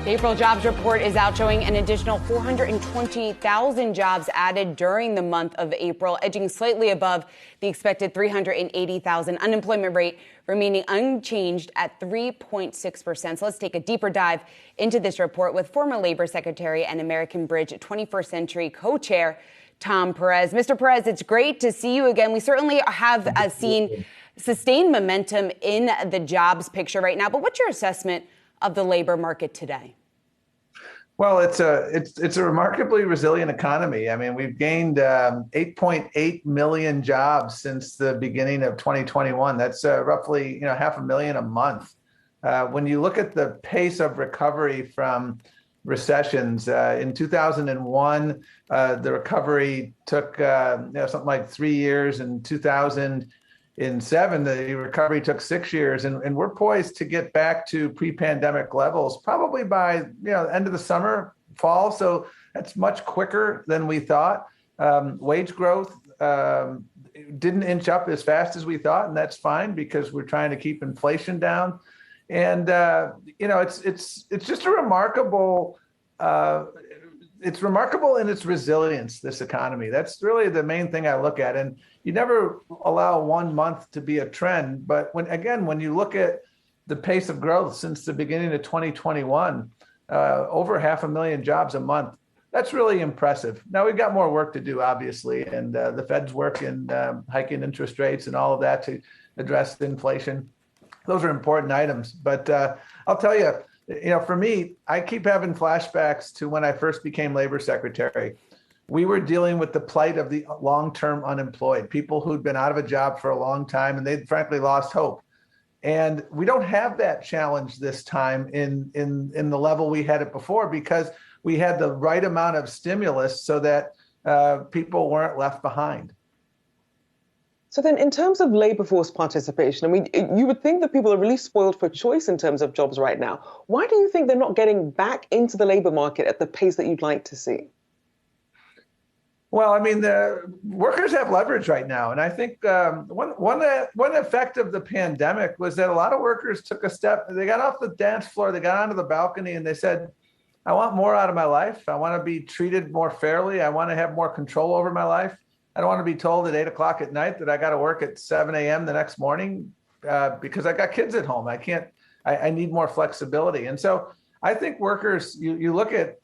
The April jobs report is out, showing an additional 420,000 jobs added during the month of April, edging slightly above the expected 380,000. Unemployment rate remaining unchanged at 3.6%. So let's take a deeper dive into this report with former Labor Secretary and American Bridge 21st Century Co-Chair Tom Perez. Mr. Perez, it's great to see you again. We certainly have seen sustained momentum in the jobs picture right now. But what's your assessment of the labor market today? Well, it's a remarkably resilient economy. I mean, we've gained 8.8 million jobs since the beginning of 2021. That's roughly 500,000 a month. When you look at the pace of recovery from recessions, in 2001, the recovery took something like 3 years. In 2007, the recovery took 6 years, and we're poised to get back to pre-pandemic levels probably by end of the summer, fall. So that's much quicker than we thought. Wage growth didn't inch up as fast as we thought, and that's fine because we're trying to keep inflation down. And it's just a remarkable. It's remarkable in its resilience, this economy. That's really the main thing I look at. And you never allow 1 month to be a trend. But when you look at the pace of growth since the beginning of 2021, over 500,000 jobs a month, that's really impressive. Now, we've got more work to do, obviously, and the Fed's work in hiking interest rates and all of that to address inflation. Those are important items. But I'll tell you, for me, I keep having flashbacks to when I first became labor secretary. We were dealing with the plight of the long-term unemployed, people who'd been out of a job for a long time and they'd frankly lost hope. And we don't have that challenge this time in the level we had it before because we had the right amount of stimulus so that people weren't left behind. So then in terms of labor force participation, I mean, you would think that people are really spoiled for choice in terms of jobs right now. Why do you think they're not getting back into the labor market at the pace that you'd like to see? Well, I mean, the workers have leverage right now. And I think one effect of the pandemic was that a lot of workers took a step. They got off the dance floor, they got onto the balcony and they said, I want more out of my life. I want to be treated more fairly. I want to have more control over my life. I don't want to be told at 8 o'clock at night that I got to work at 7 a.m. the next morning because I got kids at home. I need more flexibility. And so I think workers, you look at,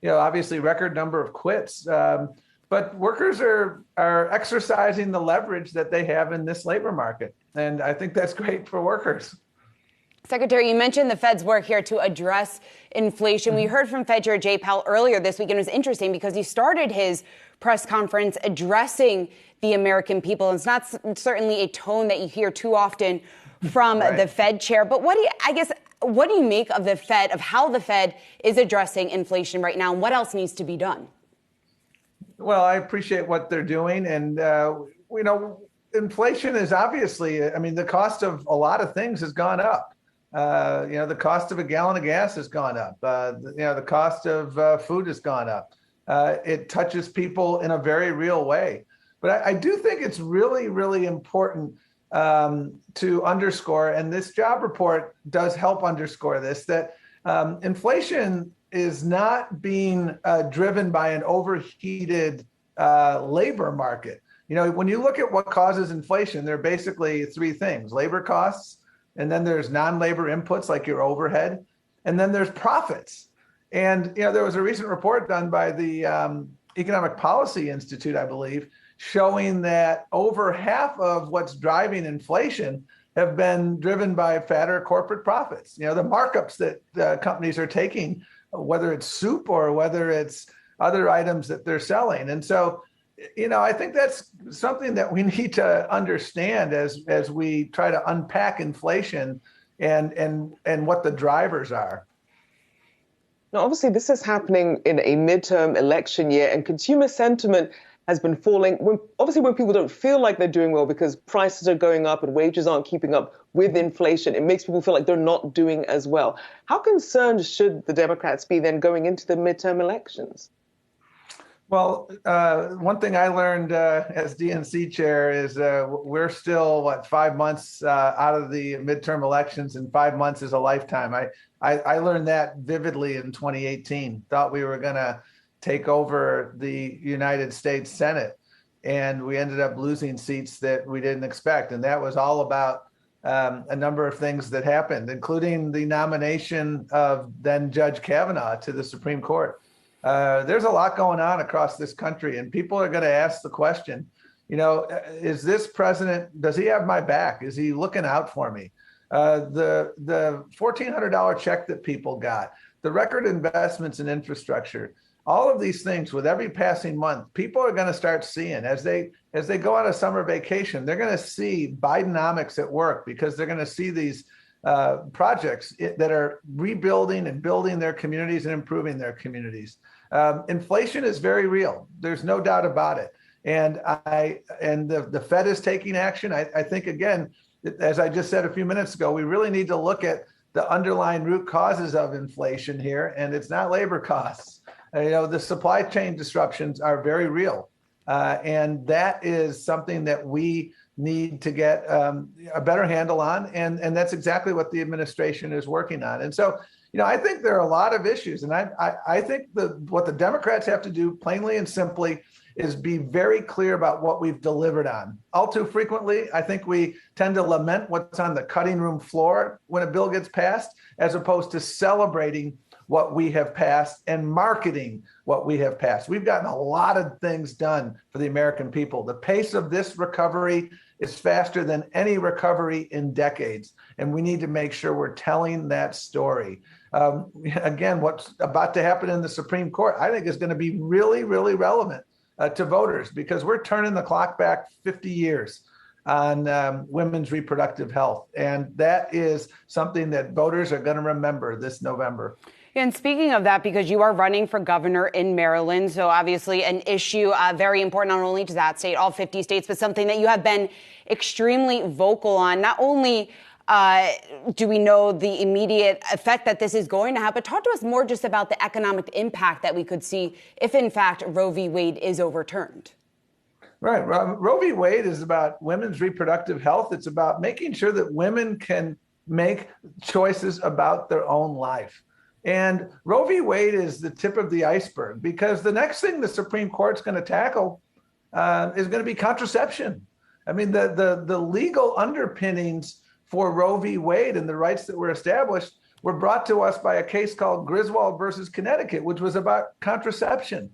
obviously record number of quits, but workers are exercising the leverage that they have in this labor market. And I think that's great for workers. Secretary, you mentioned the Fed's work here to address inflation. We heard from Fed Chair Jay Powell earlier this week, and it was interesting because he started his press conference addressing the American people. And it's not certainly a tone that you hear too often from the Fed chair. But what do you make of the Fed, of how the Fed is addressing inflation right now, and what else needs to be done? Well, I appreciate what they're doing. And, inflation is obviously, the cost of a lot of things has gone up. The cost of a gallon of gas has gone up. The cost of food has gone up. It touches people in a very real way. But I do think it's really, really important to underscore, and this job report does help underscore this, that inflation is not being driven by an overheated labor market. When you look at what causes inflation, there are basically three things: labor costs, and then there's non-labor inputs like your overhead, and then there's profits. And there was a recent report done by the Economic Policy Institute, I believe, showing that over half of what's driving inflation have been driven by fatter corporate profits. The markups that companies are taking, whether it's soup or whether it's other items that they're selling. And so, I think that's something that we need to understand as we try to unpack inflation and what the drivers are. Now, obviously, this is happening in a midterm election year, and consumer sentiment has been falling. When people don't feel like they're doing well because prices are going up and wages aren't keeping up with inflation, it makes people feel like they're not doing as well. How concerned should the Democrats be then going into the midterm elections? Well, one thing I learned as DNC chair is we're still, 5 months out of the midterm elections, and 5 months is a lifetime. I learned that vividly in 2018. Thought we were going to take over the United States Senate, and we ended up losing seats that we didn't expect. And that was all about a number of things that happened, including the nomination of then Judge Kavanaugh to the Supreme Court. There's a lot going on across this country, and people are going to ask the question, is this president, does he have my back? Is he looking out for me? The $1,400 check that people got, the record investments in infrastructure, all of these things with every passing month, people are going to start seeing as they go on a summer vacation, they're going to see Bidenomics at work, because they're going to see these projects that are rebuilding and building their communities and improving their communities. Inflation is very real. There's no doubt about it. And the Fed is taking action. I think, again, as I just said a few minutes ago, we really need to look at the underlying root causes of inflation here, and it's not labor costs. The supply chain disruptions are very real. And that is something that we need to get a better handle on. And that's exactly what the administration is working on. And so, I think there are a lot of issues. And I think what the Democrats have to do, plainly and simply, is be very clear about what we've delivered on. All too frequently, I think we tend to lament what's on the cutting room floor when a bill gets passed, as opposed to celebrating what we have passed and marketing what we have passed. We've gotten a lot of things done for the American people. The pace of this recovery is faster than any recovery in decades, and we need to make sure we're telling that story. Again, what's about to happen in the Supreme Court, I think, is going to be really, really relevant to voters, because we're turning the clock back 50 years on women's reproductive health. And that is something that voters are going to remember this November. And speaking of that, because you are running for governor in Maryland, so obviously an issue very important not only to that state, all 50 states, but something that you have been extremely vocal on. Not only do we know the immediate effect that this is going to have, but talk to us more just about the economic impact that we could see if, in fact, Roe v. Wade is overturned. Right. Roe v. Wade is about women's reproductive health. It's about making sure that women can make choices about their own life. And Roe v. Wade is the tip of the iceberg, because the next thing the Supreme Court's going to tackle is going to be contraception. I mean, the legal underpinnings for Roe v. Wade and the rights that were established were brought to us by a case called Griswold versus Connecticut, which was about contraception.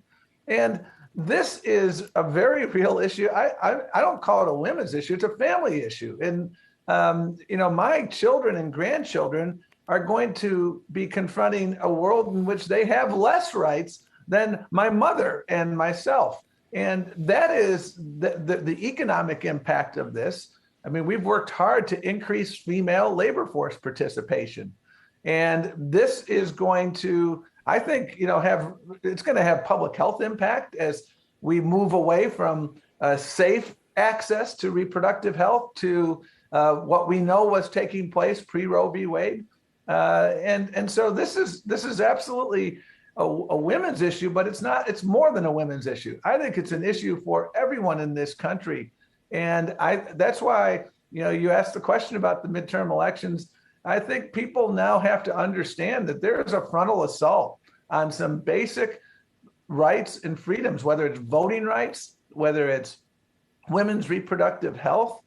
And this is a very real issue. I don't call it a women's issue. It's a family issue. And, my children and grandchildren are going to be confronting a world in which they have less rights than my mother and myself. And that is the economic impact of this. I mean, we've worked hard to increase female labor force participation. And this is going to, I think, it's going to have public health impact as we move away from safe access to reproductive health to what we know was taking place pre-Roe v. Wade. And so this is absolutely a women's issue, but it's more than a women's issue. I think it's an issue for everyone in this country. And that's why, you asked the question about the midterm elections. I think people now have to understand that there is a frontal assault on some basic rights and freedoms, whether it's voting rights, whether it's women's reproductive health,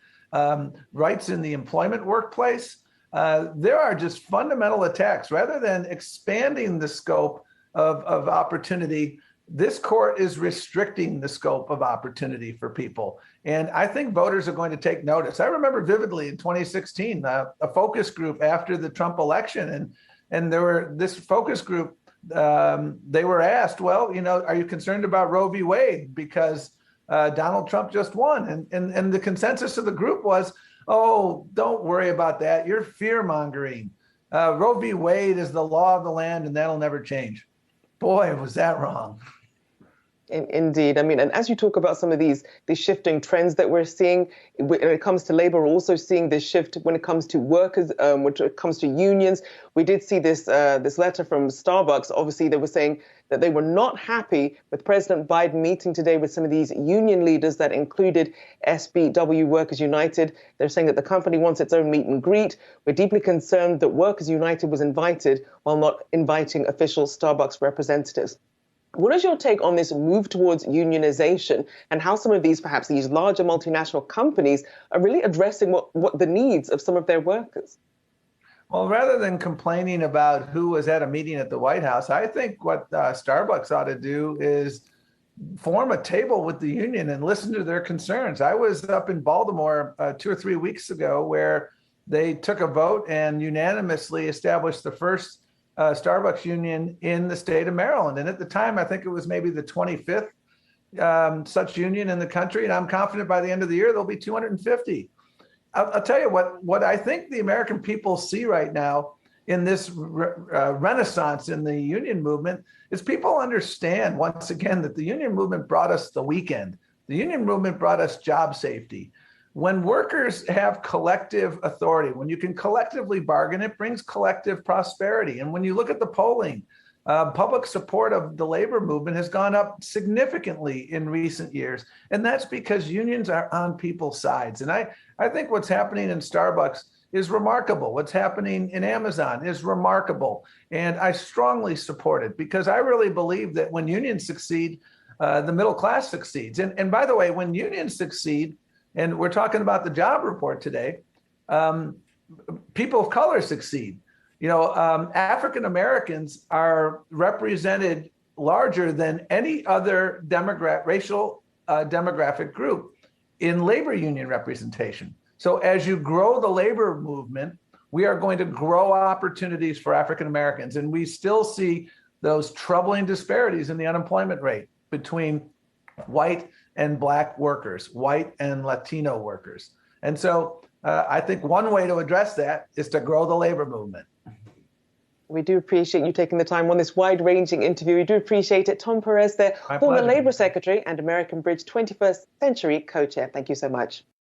rights in the employment workplace. There are just fundamental attacks. Rather than expanding the scope of opportunity, this court is restricting the scope of opportunity for people. And I think voters are going to take notice. I remember vividly in 2016, a focus group after the Trump election, and this focus group, they were asked, well, are you concerned about Roe v. Wade because Donald Trump just won? And the consensus of the group was, oh, don't worry about that. You're fear-mongering. Roe v. Wade is the law of the land, and that'll never change. Boy, was that wrong. Indeed. I mean, and as you talk about some of these shifting trends that we're seeing when it comes to labor, we're also seeing this shift when it comes to workers, when it comes to unions. We did see this letter from Starbucks. Obviously, they were saying that they were not happy with President Biden meeting today with some of these union leaders that included SBW Workers United. They're saying that the company wants its own meet and greet. We're deeply concerned that Workers United was invited while not inviting official Starbucks representatives. What is your take on this move towards unionization and how some of these, perhaps these larger multinational companies, are really addressing what the needs of some of their workers? Well, rather than complaining about who was at a meeting at the White House, I think what Starbucks ought to do is form a table with the union and listen to their concerns. I was up in Baltimore 2 or 3 weeks ago where they took a vote and unanimously established the first Starbucks union in the state of Maryland. And at the time, I think it was maybe the 25th such union in the country. And I'm confident by the end of the year, there'll be 250. I'll tell you what I think the American people see right now in this renaissance in the union movement is people understand, once again, that the union movement brought us the weekend. The union movement brought us job safety. When workers have collective authority, when you can collectively bargain, it brings collective prosperity. And when you look at the polling, public support of the labor movement has gone up significantly in recent years. And that's because unions are on people's sides. And I think what's happening in Starbucks is remarkable. What's happening in Amazon is remarkable. And I strongly support it because I really believe that when unions succeed, the middle class succeeds. And by the way, when unions succeed, and we're talking about the job report today, people of color succeed. African Americans are represented larger than any other racial demographic group in labor union representation. So as you grow the labor movement, we are going to grow opportunities for African Americans. And we still see those troubling disparities in the unemployment rate between white and Black workers, white and Latino workers. And so I think one way to address that is to grow the labor movement. We do appreciate you taking the time on this wide-ranging interview. We do appreciate it. Tom Perez, the former Labor Secretary and American Bridge 21st Century Co-Chair. Thank you so much.